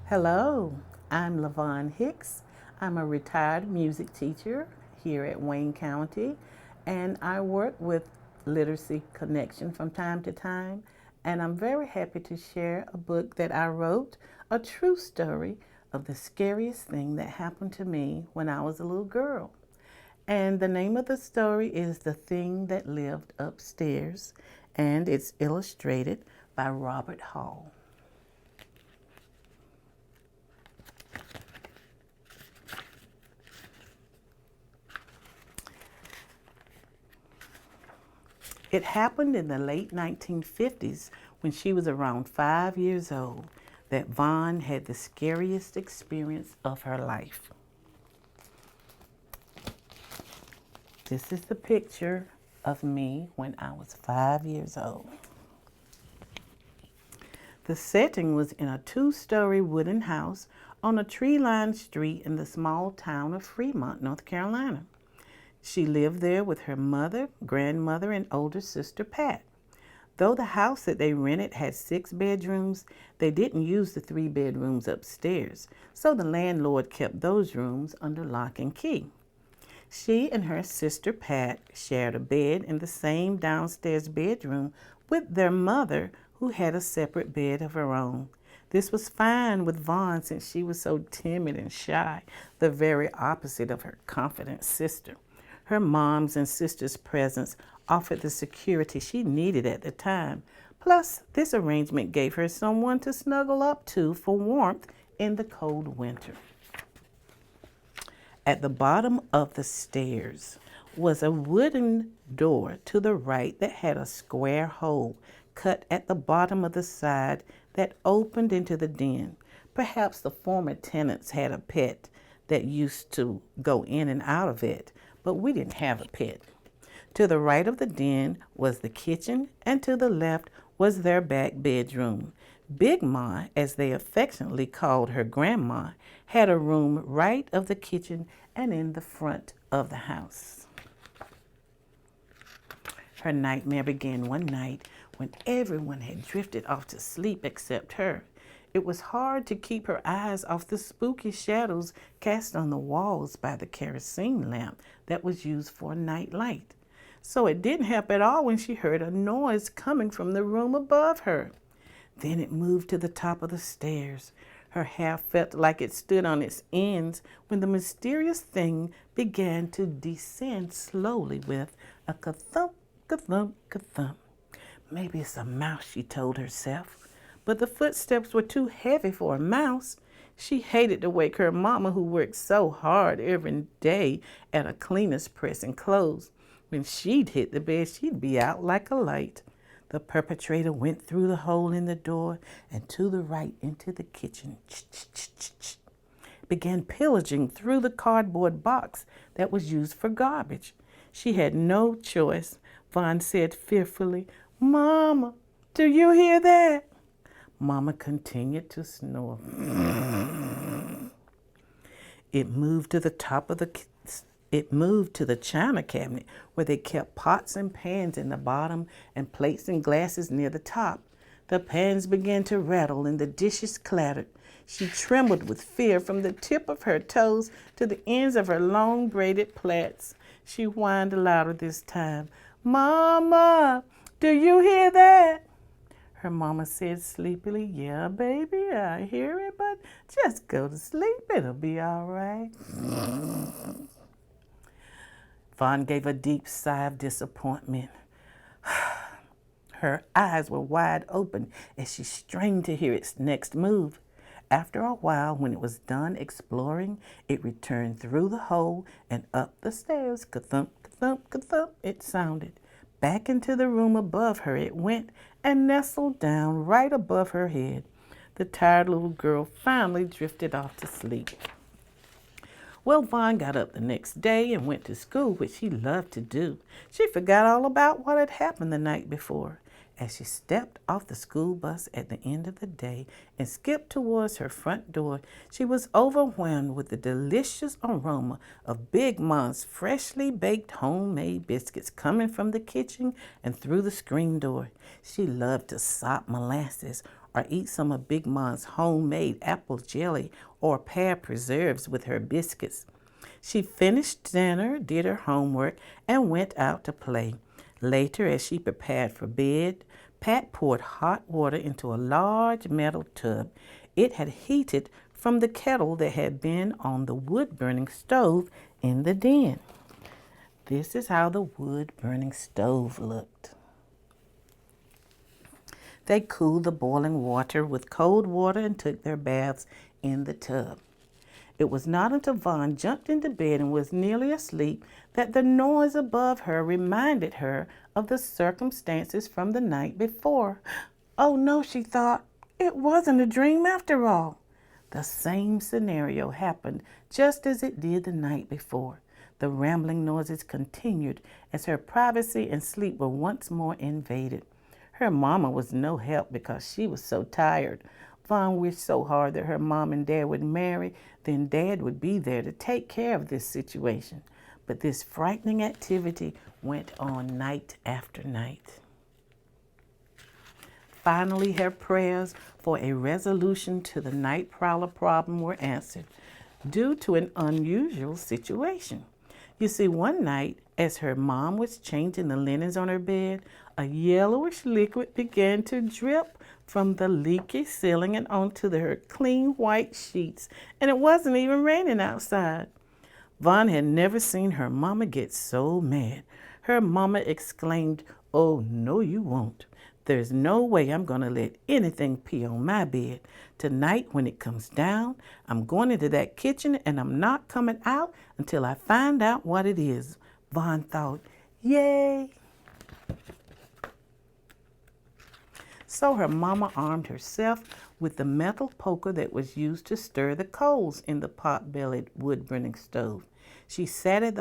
Hello, I'm LaVone Hicks. I'm a retired music teacher here at Wayne County, and I work with Literacy Connection from time to time. And I'm very happy to share a book that I wrote, a true story of the scariest thing that happened to me when I was a little girl. And the name of the story is The Thing That Lived Upstairs, and it's illustrated by Robert Hall. It happened in the late 1950s when she was around 5 years old that Vaughn had the scariest experience of her life. This is the picture of me when I was 5 years old. The setting was in a two-story wooden house on a tree-lined street in the small town of Fremont, North Carolina. She lived there with her mother, grandmother, and older sister, Pat. Though the house that they rented had 6 bedrooms, they didn't use the 3 bedrooms upstairs, so the landlord kept those rooms under lock and key. She and her sister, Pat, shared a bed in the same downstairs bedroom with their mother, who had a separate bed of her own. This was fine with Vaughn since she was so timid and shy, the very opposite of her confident sister. Her mom's and sister's presence offered the security she needed at the time. Plus, this arrangement gave her someone to snuggle up to for warmth in the cold winter. At the bottom of the stairs was a wooden door to the right that had a square hole cut at the bottom of the side that opened into the den. Perhaps the former tenants had a pet that used to go in and out of it, but we didn't have a pet. To the right of the den was the kitchen, and to the left was their back bedroom. Big Ma, as they affectionately called her grandma, had a room right of the kitchen and in the front of the house. Her nightmare began one night when everyone had drifted off to sleep except her. It was hard to keep her eyes off the spooky shadows cast on the walls by the kerosene lamp that was used for a night light. So it didn't help at all when she heard a noise coming from the room above her. Then it moved to the top of the stairs. Her hair felt like it stood on its ends when the mysterious thing began to descend slowly with a ka-thump, ka-thump, ka-thump. Maybe it's a mouse, she told herself. But the footsteps were too heavy for a mouse. She hated to wake her mama, who worked so hard every day at a cleaner's pressing clothes. When she'd hit the bed, she'd be out like a light. The perpetrator went through the hole in the door and to the right into the kitchen. Began pillaging through the cardboard box that was used for garbage. She had no choice. Vaughn said fearfully, "Mama, do you hear that?" Mama continued to snore. It moved to the china cabinet where they kept pots and pans in the bottom and plates and glasses near the top. The pans began to rattle and the dishes clattered. She trembled with fear from the tip of her toes to the ends of her long braided plaits. She whined louder this time. "Mama, do you hear that?" Her mama said sleepily, "Yeah, baby, I hear it, but just go to sleep. It'll be all right." Vaughn gave a deep sigh of disappointment. Her eyes were wide open as she strained to hear its next move. After a while, when it was done exploring, it returned through the hole and up the stairs. Ka-thump, ka-thump, ka-thump, it sounded. Back into the room above her it went and nestled down right above her head. The tired little girl finally drifted off to sleep. Well, Vaughn got up the next day and went to school, which she loved to do. She forgot all about what had happened the night before. As she stepped off the school bus at the end of the day and skipped towards her front door, she was overwhelmed with the delicious aroma of Big Ma's freshly baked homemade biscuits coming from the kitchen and through the screen door. She loved to sop molasses or eat some of Big Mom's homemade apple jelly or pear preserves with her biscuits. She finished dinner, did her homework, and went out to play. Later, as she prepared for bed, Pat poured hot water into a large metal tub. It had heated from the kettle that had been on the wood-burning stove in the den. This is how the wood-burning stove looked. They cooled the boiling water with cold water and took their baths in the tub. It was not until Vaughn jumped into bed and was nearly asleep that the noise above her reminded her of the circumstances from the night before. Oh no, she thought, it wasn't a dream after all. The same scenario happened just as it did the night before. The rambling noises continued as her privacy and sleep were once more invaded. Her mama was no help because she was so tired. Vaughn wished so hard that her mom and dad would marry, then dad would be there to take care of this situation. But this frightening activity went on night after night. Finally, her prayers for a resolution to the night prowler problem were answered due to an unusual situation. You see, one night, as her mom was changing the linens on her bed, a yellowish liquid began to drip from the leaky ceiling and onto her clean white sheets, and it wasn't even raining outside. Vaughn had never seen her mama get so mad. Her mama exclaimed, "Oh, no, you won't. There's no way I'm going to let anything pee on my bed. Tonight, when it comes down, I'm going into that kitchen and I'm not coming out until I find out what it is." Vaughn thought, "Yay." So her mama armed herself with the metal poker that was used to stir the coals in the pot-bellied wood-burning stove. She sat at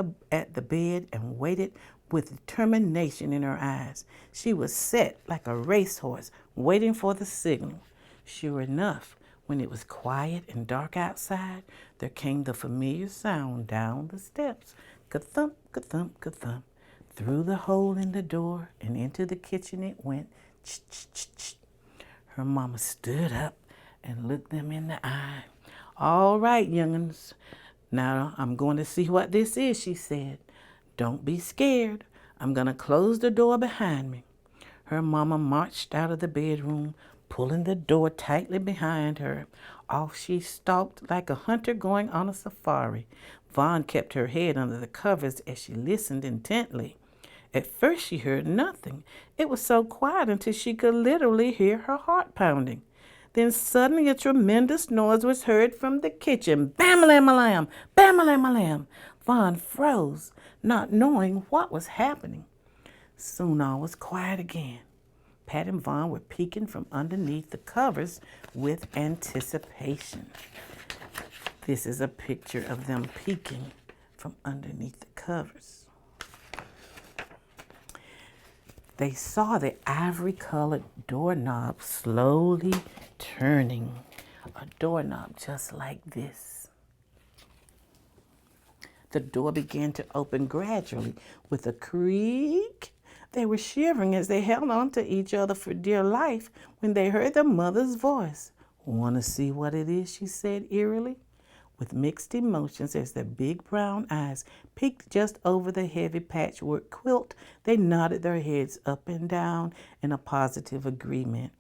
the bed and waited with determination in her eyes. She was set like a racehorse, waiting for the signal. Sure enough, when it was quiet and dark outside, there came the familiar sound down the steps. Ka-thump, ka-thump, ka-thump. Through the hole in the door and into the kitchen it went. Ch-ch-ch-ch. Her mama stood up and looked them in the eye. "All right, young'uns. Now I'm going to see what this is," she said. "Don't be scared. I'm going to close the door behind me." Her mama marched out of the bedroom, pulling the door tightly behind her. Off she stalked like a hunter going on a safari. Vaughn kept her head under the covers as she listened intently. At first she heard nothing. It was so quiet until she could literally hear her heart pounding. Then suddenly a tremendous noise was heard from the kitchen. Bam-a-lam-a-lam! Bam-a-lam-a-lam! Vaughn froze, not knowing what was happening. Soon all was quiet again. Pat and Vaughn were peeking from underneath the covers with anticipation. This is a picture of them peeking from underneath the covers. They saw the ivory-colored doorknob slowly turning, a doorknob just like this. The door began to open gradually with a creak. They were shivering as they held on to each other for dear life when they heard their mother's voice. "Want to see what it is?" she said eerily. With mixed emotions as their big brown eyes peeked just over the heavy patchwork quilt, they nodded their heads up and down in a positive agreement.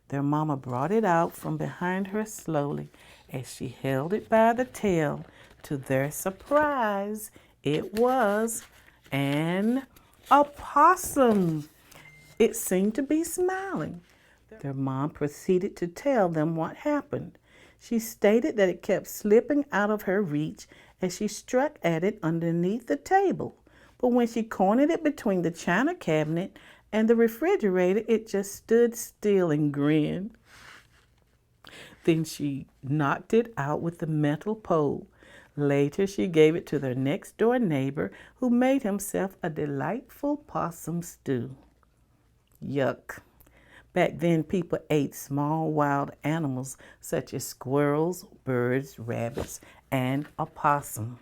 Their mama brought it out from behind her slowly as she held it by the tail. To their surprise, it was an opossum. It seemed to be smiling. Their mom proceeded to tell them what happened. She stated that it kept slipping out of her reach as she struck at it underneath the table. But when she cornered it between the china cabinet and the refrigerator, it just stood still and grinned. Then she knocked it out with the metal pole. Later, she gave it to their next-door neighbor, who made himself a delightful possum stew. Yuck. Back then, people ate small wild animals such as squirrels, birds, rabbits, and opossum.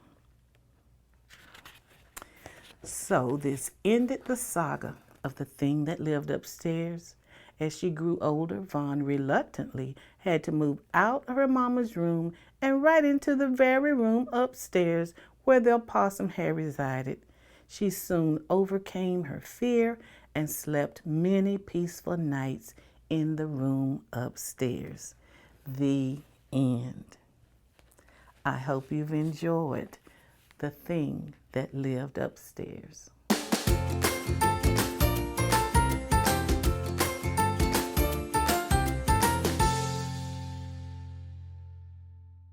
So this ended the saga of the thing that lived upstairs. As she grew older, Vaughn reluctantly had to move out of her mama's room and right into the very room upstairs where the opossum had resided. She soon overcame her fear and slept many peaceful nights in the room upstairs. The end. I hope you've enjoyed The Thing That Lived Upstairs.